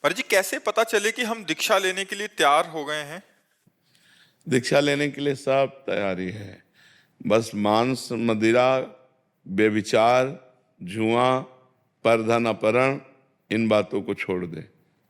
पर जी कैसे पता चले कि हम दीक्षा लेने के लिए तैयार हो गए हैं? दीक्षा लेने के लिए सब तैयारी है। बस मांस, मदिरा, व्यभिचार, जुआ, परधन अपहरण, इन बातों को छोड़ दे।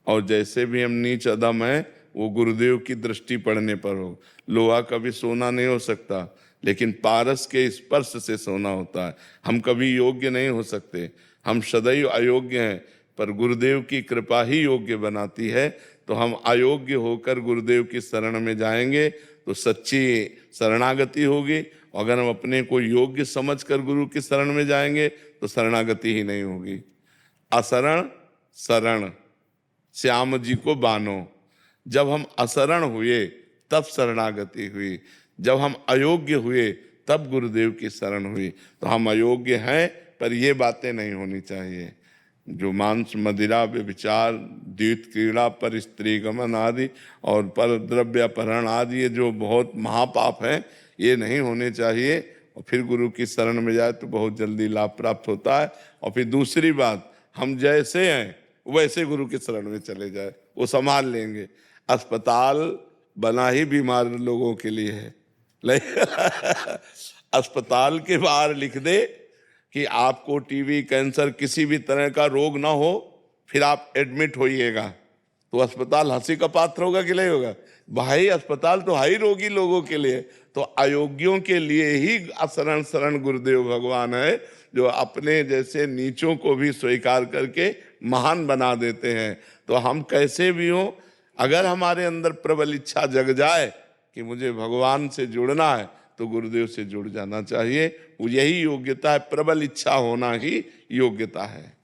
और जैसे भी हम नीच अधम हैं, वो गुरुदेव की दृष्टि पड़ने पर हो। लोहा कभी सोना नहीं हो सकता, लेकिन पारस के स्पर्श से सोना होता है। हम कभी योग्य नहीं हो सकते, हम सदैव अयोग्य हैं, पर गुरुदेव की कृपा ही योग्य बनाती है। तो हम अयोग्य होकर गुरुदेव की शरण में जाएंगे तो सच्ची शरणागति होगी। अगर हम अपने को योग्य समझकर गुरु की शरण में जाएंगे तो शरणागति ही नहीं होगी। असरण शरण, श्याम जी को बानो। जब हम असरण हुए तब शरणागति हुई, जब हम अयोग्य हुए तब गुरुदेव की शरण हुई। तो हम अयोग्य हैं, पर ये बातें नहीं होनी चाहिए। जो मांस, मदिरा, व्यभिचार, द्वैत क्रीड़ा, पर स्त्री गमन आदि और पर द्रव्य अपहरण आदि, ये जो बहुत महापाप हैं, ये नहीं होने चाहिए। और फिर गुरु की शरण में जाए तो बहुत जल्दी लाभ प्राप्त होता है। और फिर दूसरी बात, हम जैसे हैं वैसे गुरु की शरण में चले जाए, वो संभाल लेंगे। अस्पताल बना ही बीमार लोगों के लिए है। अस्पताल के बाहर लिख दे कि आपको टीबी, कैंसर, किसी भी तरह का रोग ना हो, फिर आप एडमिट होइएगा, तो अस्पताल हंसी का पात्र होगा कि नहीं होगा? भाई अस्पताल तो हाई रोगी लोगों के लिए। तो अयोग्यों के लिए ही शरण शरण गुरुदेव भगवान है, जो अपने जैसे नीचों को भी स्वीकार करके महान बना देते हैं। तो हम कैसे भी हों, अगर हमारे अंदर प्रबल इच्छा जग जाए कि मुझे भगवान से जुड़ना है, तो गुरुदेव से जुड़ जाना चाहिए। वो यही योग्यता है, प्रबल इच्छा होना ही योग्यता है।